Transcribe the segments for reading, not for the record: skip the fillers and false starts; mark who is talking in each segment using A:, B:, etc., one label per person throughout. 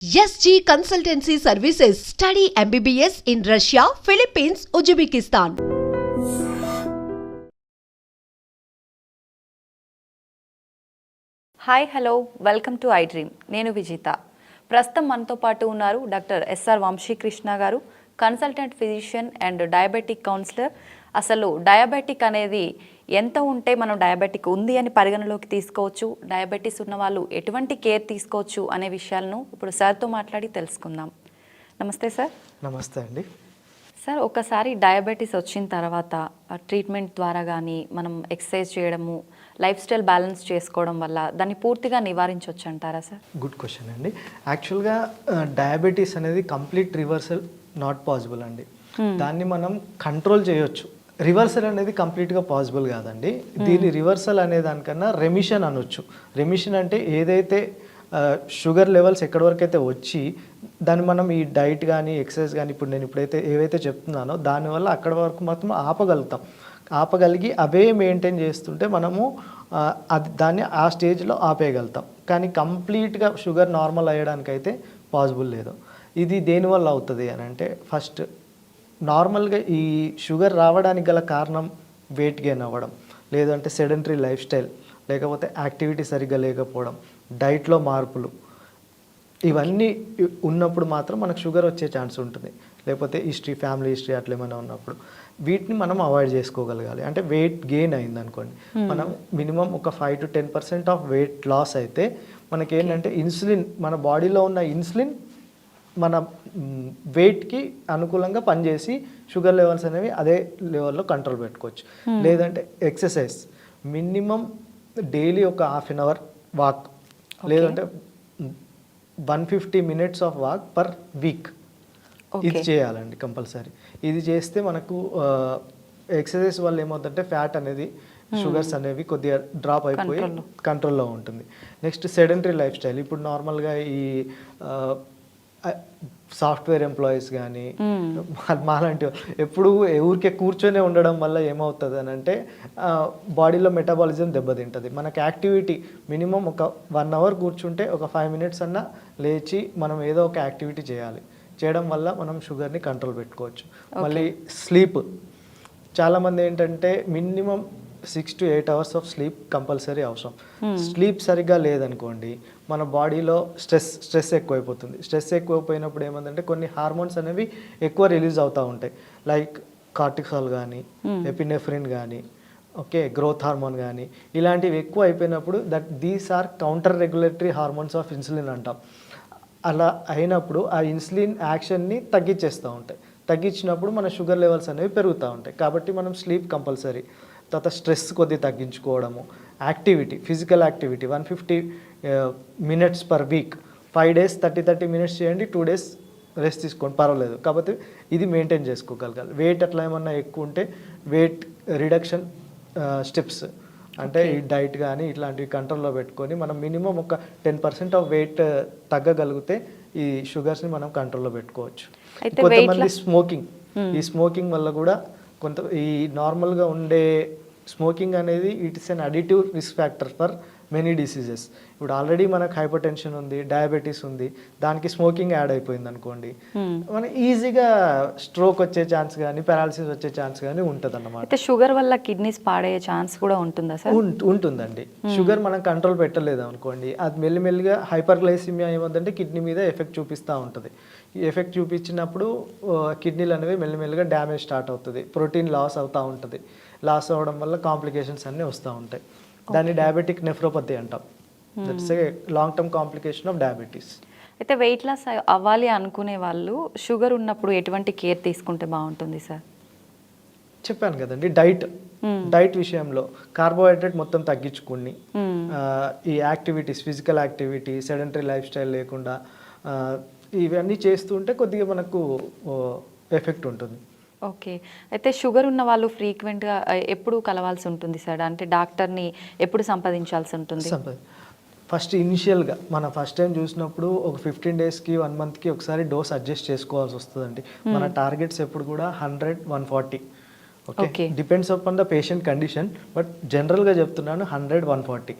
A: SG Consultancy Services. Study MBBS in Russia, Philippines, Uzbekistan.
B: Hi hello welcome to I dream. నేను విజిత. ప్రస్తుతం మనతో పాటు ఉన్నారు doctor S R Vamsikrishna garu, consultant physician and diabetic counsellor. అసలు diabetic అనేది ఎంత ఉంటే మనం డయాబెటిక్ ఉంది అని పరిగణలోకి తీసుకోవచ్చు, డయాబెటీస్ ఉన్న వాళ్ళు ఎటువంటి కేర్ తీసుకోవచ్చు అనే విషయాలను ఇప్పుడు సార్తో మాట్లాడి తెలుసుకుందాం. నమస్తే సార్.
C: నమస్తే అండి.
B: సార్, ఒకసారి డయాబెటీస్ వచ్చిన తర్వాత ట్రీట్మెంట్ ద్వారా కానీ మనం ఎక్సర్సైజ్ చేయడము, లైఫ్ స్టైల్ బ్యాలెన్స్ చేసుకోవడం వల్ల దాన్ని పూర్తిగా నివారించవచ్చు అంటారా సార్?
C: గుడ్ క్వశ్చన్ అండి. యాక్చువల్గా డయాబెటీస్ అనేది కంప్లీట్ రివర్సల్ నాట్ పాసిబుల్ అండి. దాన్ని మనం కంట్రోల్ చేయొచ్చు. రివర్సల్ అనేది కంప్లీట్గా పాసిబుల్ కాదండి. దీని రివర్సల్ అనే దానికన్నా రెమిషన్ అనొచ్చు. రెమిషన్ అంటే ఏదైతే షుగర్ లెవెల్స్ ఎక్కడి వరకు అయితే వచ్చి దాన్ని మనం ఈ డైట్ కానీ ఎక్సర్సైజ్ కానీ ఇప్పుడు నేను ఏవైతే చెప్తున్నానో దానివల్ల అక్కడ వరకు మాత్రం ఆపగలిగి అవే మెయింటైన్ చేస్తుంటే మనము దాన్ని ఆ స్టేజ్లో ఆపేయగలుగుతాం. కానీ కంప్లీట్గా షుగర్ నార్మల్ అయ్యడానికైతే పాసిబుల్ లేదు. ఇది దేనివల్ల అవుతుంది అని అంటే, ఫస్ట్ నార్మల్గా ఈ షుగర్ రావడానికి గల కారణం వెయిట్ గెయిన్ అవ్వడం, లేదంటే సెడెంటరీ లైఫ్ స్టైల్, లేకపోతే యాక్టివిటీ సరిగ్గా లేకపోవడం, డైట్లో మార్పులు, ఇవన్నీ ఉన్నప్పుడు మాత్రం మనకు షుగర్ వచ్చే ఛాన్స్ ఉంటుంది. లేకపోతే ఫ్యామిలీ హిస్టరీ అట్లా ఏమైనా ఉన్నప్పుడు వీటిని మనం అవాయిడ్ చేసుకోగలగాలి. అంటే వెయిట్ గెయిన్ అయిందనుకోండి, మనం మినిమం ఒక 5 to 10% ఆఫ్ వెయిట్ లాస్ అయితే మనకేంటంటే ఇన్సులిన్, మన బాడీలో ఉన్న ఇన్సులిన్ మన వెయిట్కి అనుకూలంగా పనిచేసి షుగర్ లెవెల్స్ అనేవి అదే లెవెల్లో కంట్రోల్ పెట్టుకోవచ్చు. లేదంటే ఎక్సర్సైజ్ మినిమం డైలీ ఒక ½ hour వాక్, లేదంటే 150 minutes of walk per week, ఇది చేయాలండి కంపల్సరీ. ఇది చేస్తే మనకు ఎక్సర్సైజ్ వల్ల ఏమవుతుందంటే ఫ్యాట్ అనేది, షుగర్స్ అనేవి కొద్దిగా డ్రాప్ అయిపోయి కంట్రోల్లో ఉంటుంది. Next sedentary life style. ఇప్పుడు నార్మల్గా ఈ సాఫ్ట్వేర్ ఎంప్లాయీస్ కానీ మాలాంటి ఎప్పుడు ఊరికే కూర్చొనే ఉండడం వల్ల ఏమవుతుంది అని అంటే బాడీలో మెటబాలిజం దెబ్బతింటుంది. మనకు యాక్టివిటీ మినిమం ఒక 1 hour కూర్చుంటే ఒక 5 minutes అన్నా లేచి మనం ఏదో ఒక యాక్టివిటీ చేయడం వల్ల మనం షుగర్ని కంట్రోల్ పెట్టుకోవచ్చు. మళ్ళీ స్లీప్, చాలామంది ఏంటంటే minimum 6 to 8 hours of sleep compulsory అవసరం. స్లీప్ సరిగ్గా లేదనుకోండి, మన బాడీలో స్ట్రెస్ ఎక్కువైపోతుంది. స్ట్రెస్ ఎక్కువైపోయినప్పుడు ఏమందంటే కొన్ని హార్మోన్స్ అనేవి ఎక్కువ రిలీజ్ అవుతూ ఉంటాయి. లైక్ కార్టిసాల్ కానీ, ఎపినెఫ్రిన్ కానీ, గ్రోత్ హార్మోన్ కానీ, ఇలాంటివి ఎక్కువ అయిపోయినప్పుడు these are counter regulatory hormones of insulin అంటాం. అలా అయినప్పుడు ఆ ఇన్సులిన్ యాక్షన్ని తగ్గించినప్పుడు మన షుగర్ లెవెల్స్ అనేవి పెరుగుతూ ఉంటాయి. కాబట్టి మనం స్లీప్ కంపల్సరీ. తర్వాత స్ట్రెస్ కొద్దిగా తగ్గించుకోవడము, activity, physical activity 150 minutes per week, 5 days 30 minutes చేయండి, 2 days రెస్ట్ తీసుకోండి, పర్వాలేదు. కాబట్టి ఇది మెయింటైన్ చేసుకోగలగాలి. వెయిట్ అట్లా ఏమన్నా ఎక్కువ ఉంటే వెయిట్ రిడక్షన్ స్టెప్స్, అంటే ఈ డైట్ కానీ ఇట్లాంటివి కంట్రోల్లో పెట్టుకొని మనం మినిమం ఒక 10% ఆఫ్ వెయిట్ తగ్గగలిగితే ఈ షుగర్స్ని మనం కంట్రోల్లో పెట్టుకోవచ్చు. కొంతమంది ఈ స్మోకింగ్ వల్ల కూడా ఈ నార్మల్గా ఉండే స్మోకింగ్ అనేది it is an additive risk factor for many diseases. ఇప్పుడు ఆల్రెడీ మనకు హైపర్ టెన్షన్ ఉంది, డయాబెటీస్ ఉంది, దానికి స్మోకింగ్ యాడ్ అయిపోయింది అనుకోండి, మన ఈజీగా స్ట్రోక్ వచ్చే ఛాన్స్ కానీ పారాలసిస్ వచ్చే ఛాన్స్ కానీ ఉంటుంది అన్నమాట.
B: అయితే షుగర్ వల్ల కిడ్నీస్ పాడయ్యే ఛాన్స్ కూడా ఉంటుందా సార్? ఉంటుందండి.
C: షుగర్ మనం కంట్రోల్ పెట్టలేదు అనుకోండి, అది మెల్లిమెల్లిగా హైపర్ గ్లైసిమియా ఏమవుతుందంటే కిడ్నీ మీద ఎఫెక్ట్ చూపిస్తూ ఉంటుంది. ఈ ఎఫెక్ట్ చూపించినప్పుడు కిడ్నీలు అనేవి మెల్లిమెల్లిగా డ్యామేజ్ స్టార్ట్ అవుతుంది, ప్రోటీన్ లాస్ అవుతూ ఉంటుంది. లాస్ అవ్వడం వల్ల కాంప్లికేషన్స్ అన్నీ వస్తూ ఉంటాయి. దాన్ని డయాబెటిక్ నెఫ్రోపతి అంటాం. That's a long term complication of diabetes.
B: అయితే వెయిట్ లాస్ అవ్వాలి అనుకునే వాళ్ళు షుగర్ ఉన్నప్పుడు ఎటువంటి కేర్ తీసుకుంటే బాగుంటుంది సార్?
C: చెప్పాను కదండి, డైట్ విషయంలో కార్బోహైడ్రేట్ మొత్తం తగ్గించుకుని ఈ activities, physical activity, sedentary life style లేకుండా ఇవన్నీ చేస్తుంటే కొద్దిగా మనకు ఎఫెక్ట్ ఉంటుంది.
B: ఓకే. అయితే షుగర్ ఉన్న వాళ్ళు ఫ్రీక్వెంట్గా ఎప్పుడు కలవాల్సి ఉంటుంది సార్? అంటే డాక్టర్ని ఎప్పుడు సంప్రదించాల్సి ఉంటుంది?
C: ఫస్ట్ ఇనిషియల్గా మనం ఫస్ట్ టైం చూసినప్పుడు ఒక 15 daysకి 1 monthకి ఒకసారి డోస్ అడ్జస్ట్ చేసుకోవాల్సి వస్తుందండి. మన టార్గెట్స్ ఎప్పుడు కూడా 100, 140. Depends upon the patient condition, but జనరల్గా చెప్తున్నాను 100, 140.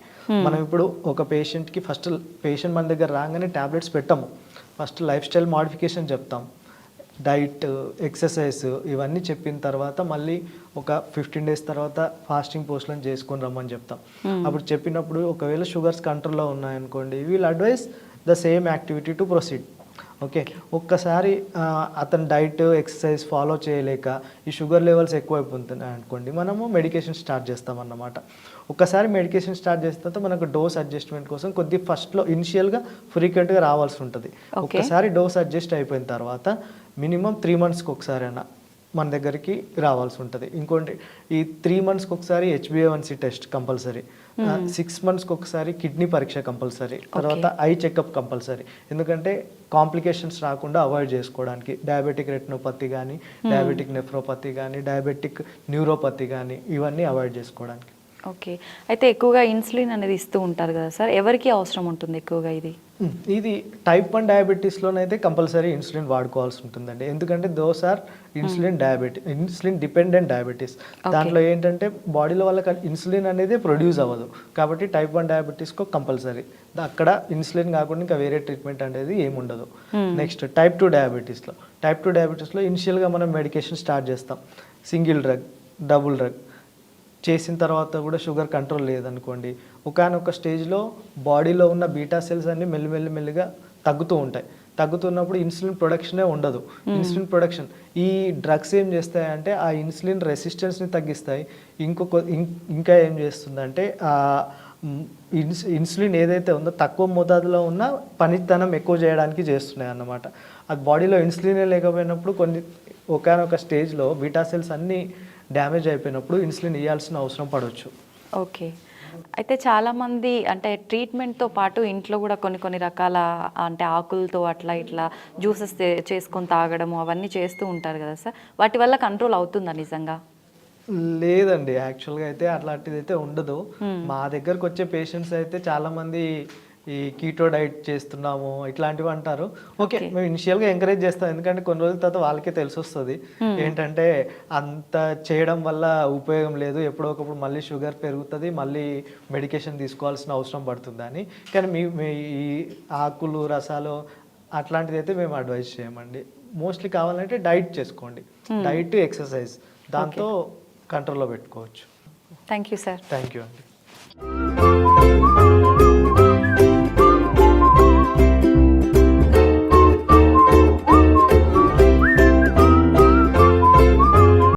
C: మనం ఇప్పుడు ఒక పేషెంట్కి ఫస్ట్ పేషెంట్ మన దగ్గర రాగానే ట్యాబ్లెట్స్ పెట్టము. ఫస్ట్ లైఫ్ స్టైల్ మాడిఫికేషన్ చెప్తాం, డైట్, ఎక్సర్సైజ్ ఇవన్నీ చెప్పిన తర్వాత మళ్ళీ ఒక 15 days తర్వాత ఫాస్టింగ్ పోస్ట్లను చేసుకొని రమ్మని చెప్తాం. అప్పుడు చెప్పినప్పుడు ఒకవేళ షుగర్స్ కంట్రోల్లో ఉన్నాయనుకోండి, we'll advise the same activity to proceed. Okay, ఒక్కసారి అతను డైట్ ఎక్సర్సైజ్ ఫాలో చేయలేక ఈ షుగర్ లెవెల్స్ ఎక్కువైపోతున్నాయి అనుకోండి, మనము మెడికేషన్ స్టార్ట్ చేస్తామన్నమాట. ఒక్కసారి మెడికేషన్ స్టార్ట్ చేసిన తర్వాత మనకు డోస్ అడ్జస్ట్మెంట్ కోసం కొద్ది ఫస్ట్లో ఇనిషియల్గా ఫ్రీక్వెంట్గా రావాల్సి ఉంటుంది. ఒక్కసారి డోస్ అడ్జస్ట్ అయిపోయిన తర్వాత మినిమం 3 monthsకి ఒకసారి అయినా మన దగ్గరికి రావాల్సి ఉంటుంది. ఇంకోటి, ఈ 3 monthsకి ఒకసారి HbA1c టెస్ట్ కంపల్సరీ, 6 monthsకి ఒకసారి కిడ్నీ పరీక్ష కంపల్సరీ, తర్వాత ఐ చెకప్ కంపల్సరీ. ఎందుకంటే కాంప్లికేషన్స్ రాకుండా అవాయిడ్ చేసుకోవడానికి, డయాబెటిక్ రెటినోపతి కానీ, డయాబెటిక్ నెఫ్రోపతి కానీ, డయాబెటిక్ న్యూరోపతి కానీ, ఇవన్నీ అవాయిడ్ చేసుకోవడానికి.
B: ఓకే, అయితే ఎక్కువగా ఇన్సులిన్ అనేది ఇస్తూ ఉంటారు కదా సార్, ఎవరికి అవసరం ఉంటుంది ఎక్కువగా ఇది?
C: ఇది టైప్ 1 డయాబెటీస్లోనైతే కంపల్సరీ ఇన్సులిన్ వాడుకోవాల్సి ఉంటుందండి. ఎందుకంటే those are insulin dependent diabetes. దాంట్లో ఏంటంటే బాడీలో వాళ్ళకి ఇన్సులిన్ అనేది ప్రొడ్యూస్ అవ్వదు, కాబట్టి టైప్ 1 డయాబెటీస్కు కంపల్సరీ. అక్కడ ఇన్సులిన్ కాకుండా ఇంకా వేరే ట్రీట్మెంట్ అనేది ఏముండదు. నెక్స్ట్ టైప్ 2 డయాబెటీస్లో ఇనిషియల్గా మనం మెడికేషన్ స్టార్ట్ చేస్తాం, సింగిల్ డ్రగ్, డబుల్ డ్రగ్ చేసిన తర్వాత కూడా షుగర్ కంట్రోల్ లేదనుకోండి, ఒకానొక స్టేజ్లో బాడీలో ఉన్న బీటా సెల్స్ అన్ని మెల్లిమెల్లిగా తగ్గుతూ ఉంటాయి. తగ్గుతున్నప్పుడు ఇన్సులిన్ ప్రొడక్షనే ఉండదు. ఇన్సులిన్ ప్రొడక్షన్, ఈ డ్రగ్స్ ఏం చేస్తాయంటే ఆ ఇన్సులిన్ రెసిస్టెన్స్ని తగ్గిస్తాయి. ఇంకా ఏం చేస్తుందంటే ఇన్సులిన్ ఏదైతే ఉందో తక్కువ మోతాదులో ఉన్న పనితనం ఎక్కువ చేయడానికి చేస్తున్నాయి అన్నమాట. అది బాడీలో ఇన్సులినే లేకపోయినప్పుడు ఒకానొక స్టేజ్లో బీటా సెల్స్ అన్నీ డ్యామేజ్ అయిపోయినప్పుడు ఇన్సులిన్ ఇవ్వాల్సిన అవసరం పడవచ్చు.
B: ఓకే, అయితే చాలామంది అంటే ట్రీట్మెంట్తో పాటు ఇంట్లో కూడా కొన్ని రకాల అంటే ఆకులతో అట్లా ఇట్లా జ్యూసెస్ చేసుకొని తాగడము అవన్నీ చేస్తూ ఉంటారు కదా సార్, వాటి వల్ల కంట్రోల్ అవుతుందా నిజంగా?
C: లేదండి, యాక్చువల్గా అయితే అట్లాంటిది అయితే ఉండదు. మా దగ్గరకు వచ్చే పేషెంట్స్ అయితే చాలామంది ఈ కీటో డైట్ చేస్తున్నాము ఇట్లాంటివి అంటారు. ఓకే, మేము ఇనిషియల్గా ఎంకరేజ్ చేస్తాం, ఎందుకంటే కొన్ని రోజుల తర్వాత వాళ్ళకే తెలిసి వస్తుంది ఏంటంటే అంత చేయడం వల్ల ఉపయోగం లేదు, ఎప్పుడో ఒకప్పుడు మళ్ళీ షుగర్ పెరుగుతుంది, మళ్ళీ మెడికేషన్ తీసుకోవాల్సిన అవసరం పడుతుంది అని. కానీ మీ ఈ ఆకులు రసాలు అట్లాంటిది అయితే మేము అడ్వైజ్ చేయమండి. మోస్ట్లీ కావాలంటే డైట్ చేసుకోండి, డైట్ ఎక్సర్సైజ్, దాంతో కంట్రోల్లో పెట్టుకోవచ్చు.
B: Thank you sir.
C: Thank you అండి.